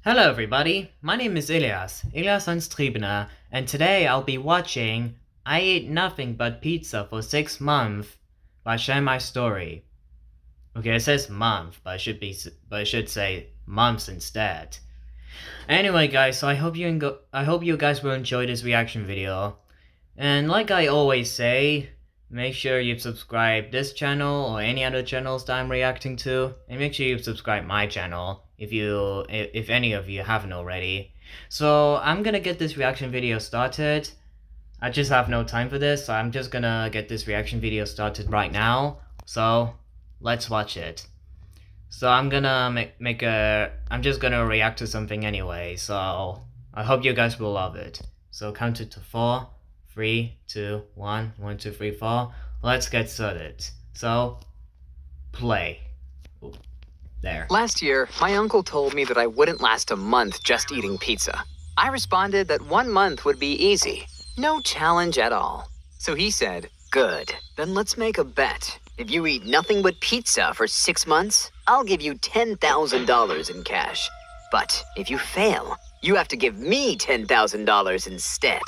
Hello everybody, my name is Ilias Unstriebener, and today I'll be watching I Ate Nothing But Pizza for 6 Months by Share My Story. Okay, it says month, but it should say months instead. Anyway guys, so I hope you guys will enjoy this reaction video. And like I always say, make sure you subscribe this channel or any other channels that I'm reacting to, and make sure you subscribe my channel if any of you haven't already. So I'm gonna get this reaction video started. I just have no time for this, so I'm just gonna get this reaction video started right now. So let's watch it. So I'm gonna I'm just gonna react to something anyway, so I hope you guys will love it. So count it to 4, 3, 2, 1, 1, 2, 3, 4. Let's get started. So, play. Ooh, there. Last year, my uncle told me that I wouldn't last a month just eating pizza. I responded that 1 month would be easy. No challenge at all. So he said, "Good, then let's make a bet. If you eat nothing but pizza for 6 months, I'll give you $10,000 in cash. But if you fail, you have to give me $10,000 instead."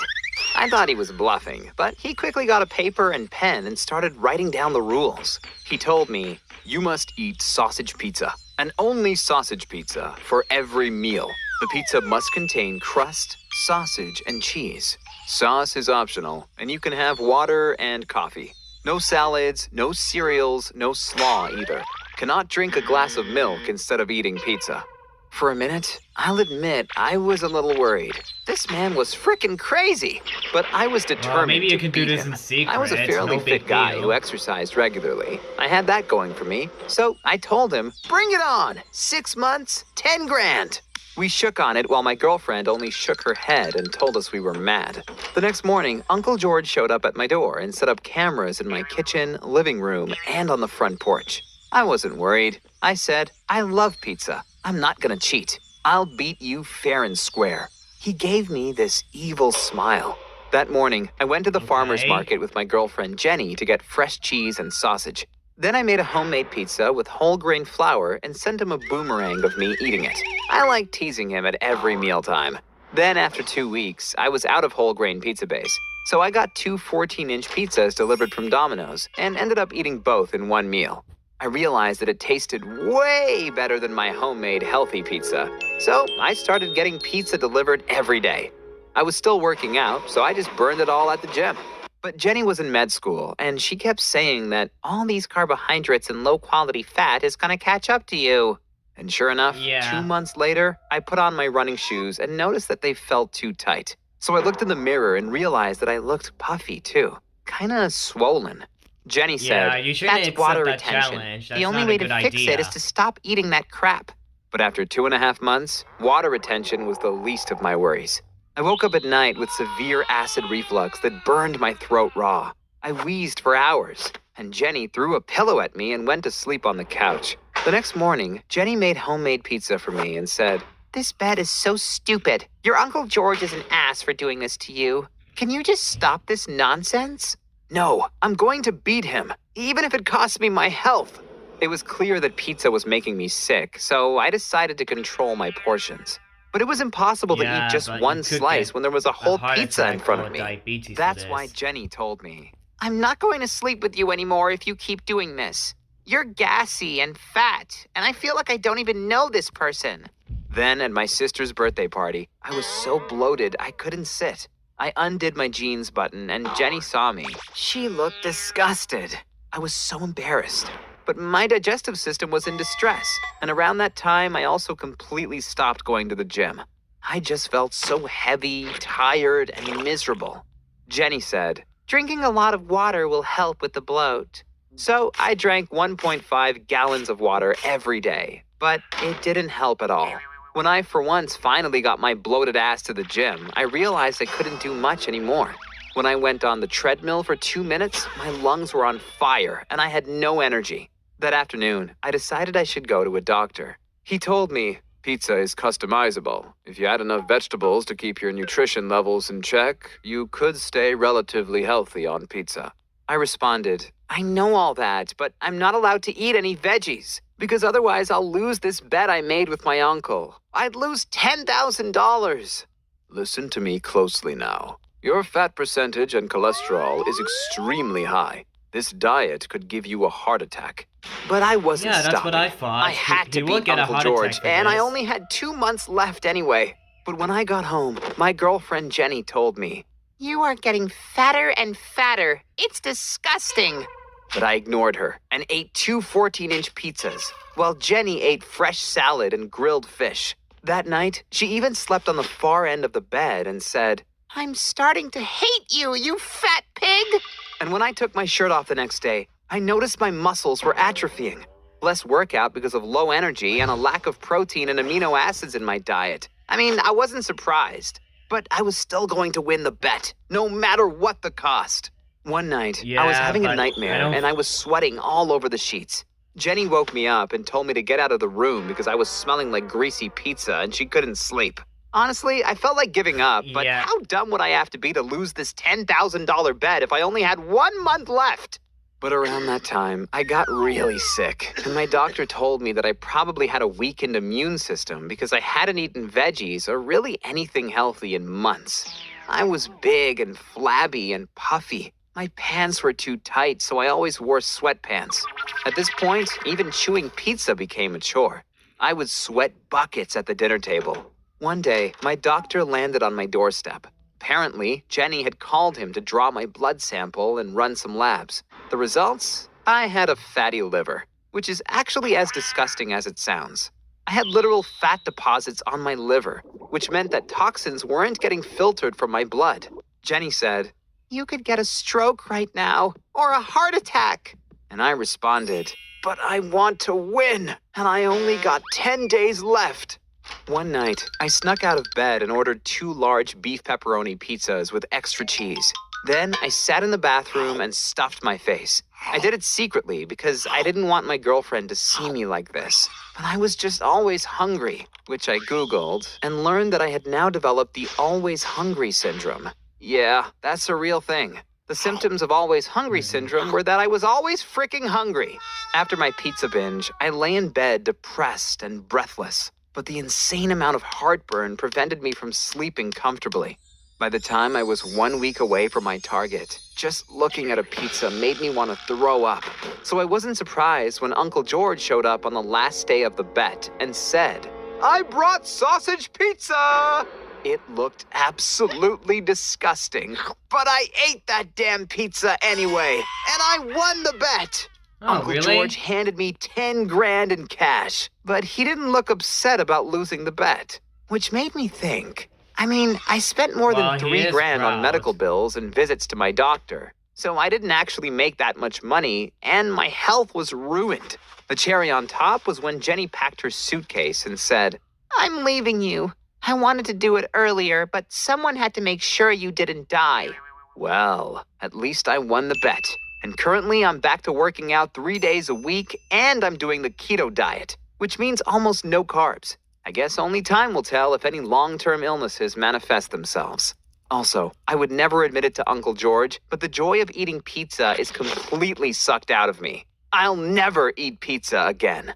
I thought he was bluffing, but he quickly got a paper and pen and started writing down the rules. He told me, "You must eat sausage pizza, and only sausage pizza, for every meal. The pizza must contain crust, sausage, and cheese. Sauce is optional, and you can have water and coffee. No salads, no cereals, no slaw either. Cannot drink a glass of milk instead of eating pizza." For a minute, I'll admit I was a little worried. This man was frickin' crazy, but I was determined maybe you to can do beat this him. in secret. I was a fairly No big fit guy deal. who exercised regularly. I had that going for me, so I told him, "Bring it on! 6 months, 10 grand!" We shook on it while my girlfriend only shook her head and told us we were mad. The next morning, Uncle George showed up at my door and set up cameras in my kitchen, living room, and on the front porch. I wasn't worried. I said, "I love pizza. I'm not gonna cheat. I'll beat you fair and square." He gave me this evil smile. That morning, I went to the farmer's market with my girlfriend Jenny to get fresh cheese and sausage. Then I made a homemade pizza with whole grain flour and sent him a boomerang of me eating it. I like teasing him at every mealtime. Then after 2 weeks, I was out of whole grain pizza base. So I got 2 14-inch pizzas delivered from Domino's and ended up eating both in one meal. I realized that it tasted way better than my homemade healthy pizza. So I started getting pizza delivered every day. I was still working out, so I just burned it all at the gym. But Jenny was in med school, and she kept saying that all these carbohydrates and low-quality fat is gonna catch up to you. And sure enough, 2 months later, I put on my running shoes and noticed that they felt too tight. So I looked in the mirror and realized that I looked puffy too, kinda swollen. Jenny said, you shouldn't "That's accept water that retention. challenge. That's The only not way a to good fix it idea. is to stop eating that crap." But after 2.5 months, water retention was the least of my worries. I woke up at night with severe acid reflux that burned my throat raw. I wheezed for hours, and Jenny threw a pillow at me and went to sleep on the couch. The next morning, Jenny made homemade pizza for me and said, "This bed is so stupid. Your Uncle George is an ass for doing this to you. Can you just stop this nonsense?" "No, I'm going to beat him, even if it costs me my health." It was clear that pizza was making me sick, so I decided to control my portions. But it was impossible to eat just one slice when there was a whole pizza in front of me. That's why Jenny told me, "I'm not going to sleep with you anymore if you keep doing this. You're gassy and fat, and I feel like I don't even know this person." Then at my sister's birthday party, I was so bloated I couldn't sit. I undid my jeans button and Jenny saw me. She looked disgusted. I was so embarrassed. But my digestive system was in distress, and around that time, I also completely stopped going to the gym. I just felt so heavy, tired, and miserable. Jenny said, "Drinking a lot of water will help with the bloat." So I drank 1.5 gallons of water every day, but it didn't help at all. When I, for once, finally got my bloated ass to the gym, I realized I couldn't do much anymore. When I went on the treadmill for 2 minutes, my lungs were on fire, and I had no energy. That afternoon, I decided I should go to a doctor. He told me, "Pizza is customizable. If you add enough vegetables to keep your nutrition levels in check, you could stay relatively healthy on pizza." I responded, I know all that, but I'm not allowed to eat any veggies, because otherwise I'll lose this bet I made with my uncle. I'd lose $10,000. Listen to me closely now. Your fat percentage and cholesterol is extremely high. This diet could give you a heart attack. But I wasn't Yeah, that's stopping. what I thought. I had to He would beat get a Uncle heart George, attack for and I this. only had 2 months left anyway. But when I got home, my girlfriend Jenny told me, "You are getting fatter and fatter. It's disgusting." But I ignored her and ate 2 14-inch pizzas, while Jenny ate fresh salad and grilled fish. That night, she even slept on the far end of the bed and said, "I'm starting to hate you, you fat pig." And when I took my shirt off the next day, I noticed my muscles were atrophying. Less workout because of low energy and a lack of protein and amino acids in my diet. I mean, I wasn't surprised, but I was still going to win the bet, no matter what the cost. One night, I was Yeah, having a but nightmare and I was sweating all over the sheets. Jenny woke me up and told me to get out of the room because I was smelling like greasy pizza and she couldn't sleep. Honestly, I felt like giving up, but Yeah. how dumb would I have to be to lose this $10,000 bet if I only had 1 month left? But around that time, I got really sick, and my doctor told me that I probably had a weakened immune system because I hadn't eaten veggies or really anything healthy in months. I was big and flabby and puffy. My pants were too tight, so I always wore sweatpants. At this point, even chewing pizza became a chore. I would sweat buckets at the dinner table. One day, my doctor landed on my doorstep. Apparently, Jenny had called him to draw my blood sample and run some labs. The results? I had a fatty liver, which is actually as disgusting as it sounds. I had literal fat deposits on my liver, which meant that toxins weren't getting filtered from my blood. Jenny said, "You could get a stroke right now, or a heart attack." And I responded, "But I want to win, and I only got 10 days left." One night, I snuck out of bed and ordered 2 large beef pepperoni pizzas with extra cheese. Then I sat in the bathroom and stuffed my face. I did it secretly because I didn't want my girlfriend to see me like this. But I was just always hungry, which I Googled and learned that I had now developed the always hungry syndrome. Yeah, that's a real thing. The symptoms of always hungry syndrome were that I was always freaking hungry. After my pizza binge, I lay in bed depressed and breathless. But the insane amount of heartburn prevented me from sleeping comfortably. By the time I was 1 week away from my target, just looking at a pizza made me want to throw up. So I wasn't surprised when Uncle George showed up on the last day of the bet and said, "I brought sausage pizza!" It looked absolutely disgusting, but I ate that damn pizza anyway, and I won the bet. Oh, Uncle really? George handed me 10 grand in cash, but he didn't look upset about losing the bet, which made me think. I mean, I spent more Well, than he 3 is grand on proud. medical bills and visits to my doctor, so I didn't actually make that much money, and my health was ruined. The cherry on top was when Jenny packed her suitcase and said, "I'm leaving you. I wanted to do it earlier, but someone had to make sure you didn't die." Well, at least I won the bet. And currently I'm back to working out 3 days a week, and I'm doing the keto diet, which means almost no carbs. I guess only time will tell if any long-term illnesses manifest themselves. Also, I would never admit it to Uncle George, but the joy of eating pizza is completely sucked out of me. I'll never eat pizza again.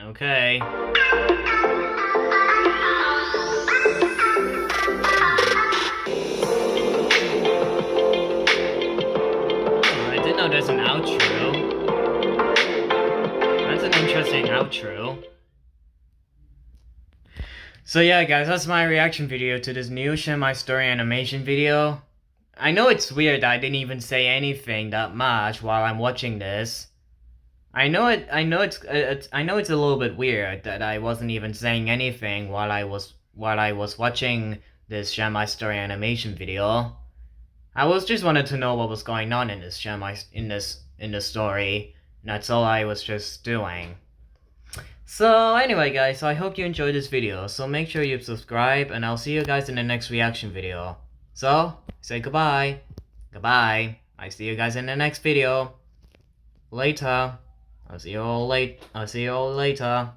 Okay. I didn't know there's an outro. That's an interesting outro. So yeah, guys, that's my reaction video to this new Share My Story animation video. I know it's weird that I didn't even say anything that much while I'm watching this. I know it's a little bit weird that I wasn't even saying anything while I was watching this Share My Story animation video. I was just wanted to know what was going on in this in this story. And that's all I was just doing. So anyway guys, so I hope you enjoyed this video, so make sure you subscribe, and I'll see you guys in the next reaction video. So, say goodbye. Goodbye. I see you guys in the next video. Later. I'll see you all later.